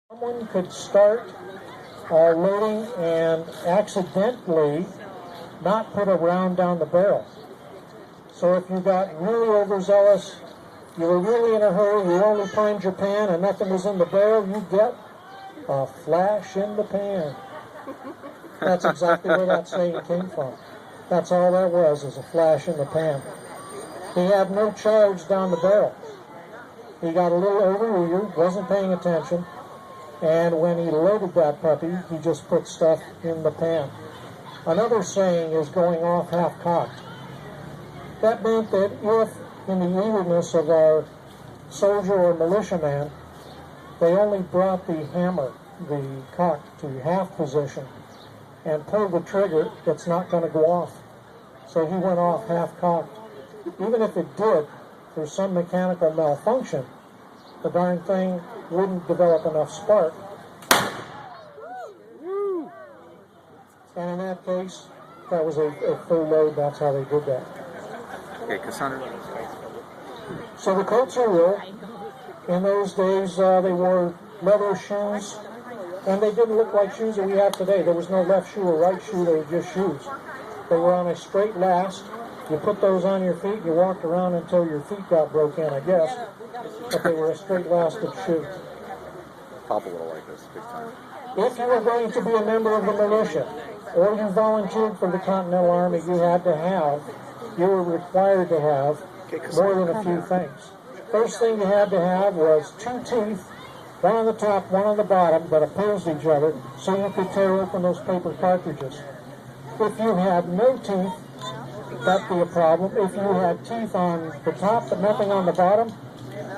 Someone could start loading and accidentally not put a round down the barrel. So if you got really overzealous, you were really in a hurry, you only primed your pan and nothing was in the barrel, you get a flash in the pan. That's exactly where that saying came from. That's all that was a flash in the pan. He had no charge down the barrel. He got a little over-eager, wasn't paying attention, and when he loaded that puppy, he just put stuff in the pan. Another saying is going off half-cocked. That meant that if, in the eagerness of our soldier or militiaman, they only brought the hammer, the cock, to half position and pulled the trigger, it's not going to go off. So he went off half-cocked. Even if it did, there's some mechanical malfunction, the darn thing wouldn't develop enough spark. And in that case, that was a full load. That's how they did that. Okay, Cassandra. So the culture rule, in those days, they wore leather shoes, and they didn't look like shoes that we have today. There was no left shoe or right shoe. They were just shoes. They were on a straight last. You put those on your feet, you walked around until your feet got broke in, I guess. But they were a straight-lasted shoe. Pop a little like this, big time. If you were going to be a member of the militia, or you volunteered for the Continental Army, you were required to have more than a few things. First thing you had to have was 2 teeth, one on the top, one on the bottom, that opposed each other, so you could tear open those paper cartridges. If you had no teeth, that'd be a problem. If you had teeth on the top but nothing on the bottom,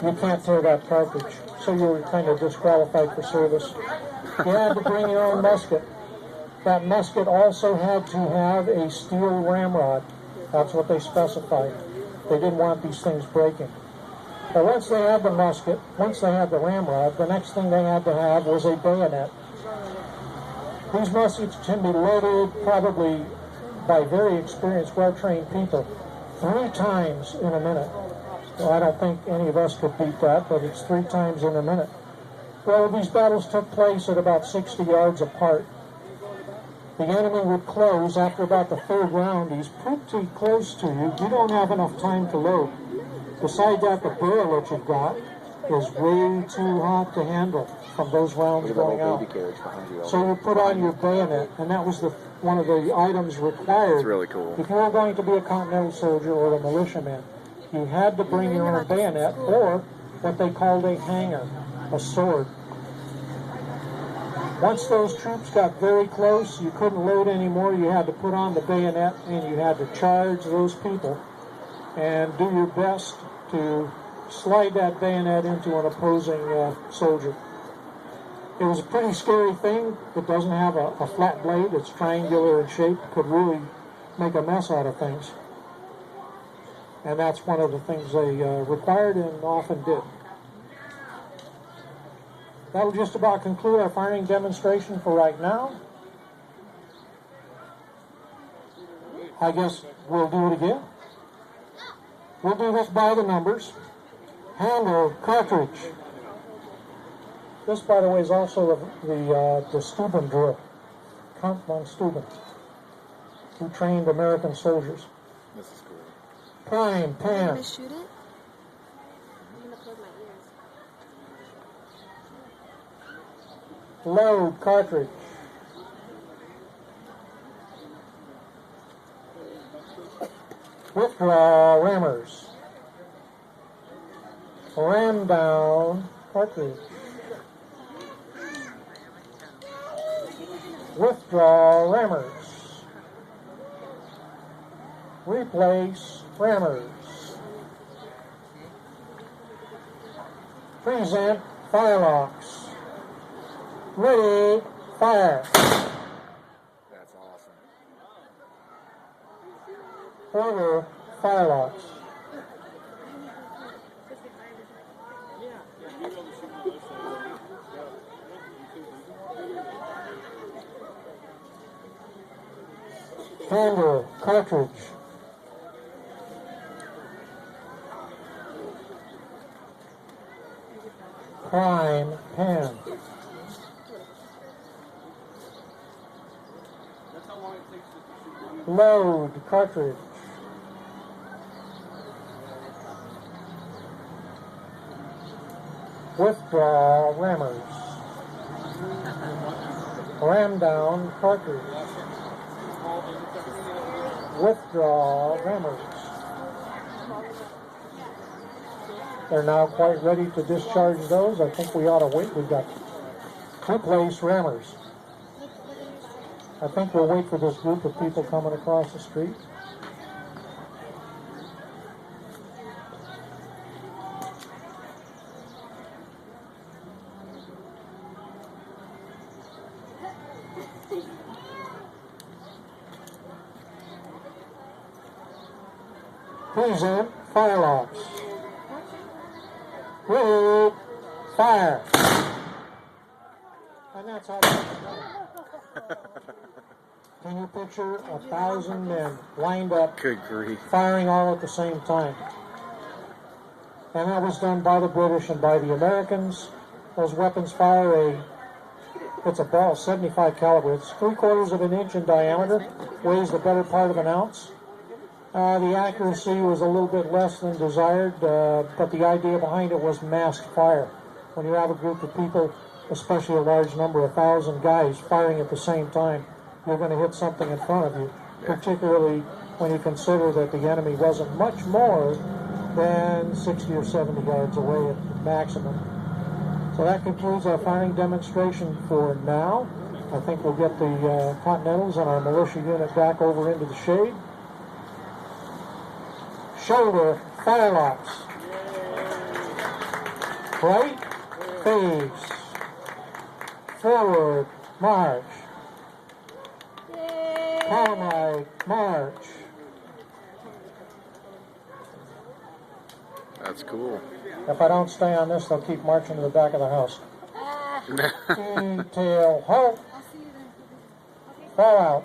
you can't tear that cartridge. So you were kind of disqualified for service. You had to bring your own musket. That musket also had to have a steel ramrod. That's what they specified. They didn't want these things breaking. But once they had the musket, once they had the ramrod, the next thing they had to have was a bayonet. These muskets can be loaded probably by very experienced, well-trained people 3 times in a minute. Well, I don't think any of us could beat that, but it's 3 times in a minute. Well, these battles took place at about 60 yards apart. The enemy would close after about the 3rd round. He's pretty close to you. You don't have enough time to load. Besides that, the barrel that you've got is way too hot to handle from those rounds going out. So you put on your bayonet, and that was one of the items required. It's really cool. If you were going to be a Continental soldier or a militiaman, you had to bring your own bayonet or what they called a hanger, a sword. Once those troops got very close, you couldn't load anymore. You had to put on the bayonet and you had to charge those people and do your best to slide that bayonet into an opposing soldier. It was a pretty scary thing. It doesn't have a flat blade. It's triangular in shape. Could really make a mess out of things. And that's one of the things they required and often did. That will just about conclude our firing demonstration for right now. I guess we'll do it again. We'll do this by the numbers. Handle, cartridge. This, by the way, is also the Steuben drill. Count von Steuben, who trained American soldiers. This is cool. Prime, pan. Are you going to shoot it? I'm going to plug my ears. Load, cartridge. Withdraw, rammers. Ram down, cartridge. Withdraw, rammers. Replace, rammers. Present, firelocks. Ready, fire. That's awesome. Order, firelocks. Handle, cartridge. Prime, pan. Load cartridge. Withdraw rammers. Ram down cartridge. Withdraw rammers. They're now quite ready to discharge those. I think we ought to wait. We've got replace rammers. I think we'll wait for this group of people coming across the street. Present fire locks. Ready, fire. And that's how it's done. Can you picture 1,000 men lined up, Good grief. firing all at the same time? And that was done by the British and by the Americans. Those weapons fire it's a ball, 75 caliber. It's 3/4 of an inch in diameter, weighs the better part of an ounce. The accuracy was a little bit less than desired, but the idea behind it was masked fire. When you have a group of people, especially a large number, 1,000 guys firing at the same time, you're going to hit something in front of you, particularly when you consider that the enemy wasn't much more than 60 or 70 yards away at maximum. So that concludes our firing demonstration for now. I think we'll get the Continentals and our militia unit back over into the shade. Shoulder fire locks. Right phase. Forward march. Column right march. That's cool. If I don't stay on this, they'll keep marching to the back of the house. Detail halt. Fall out.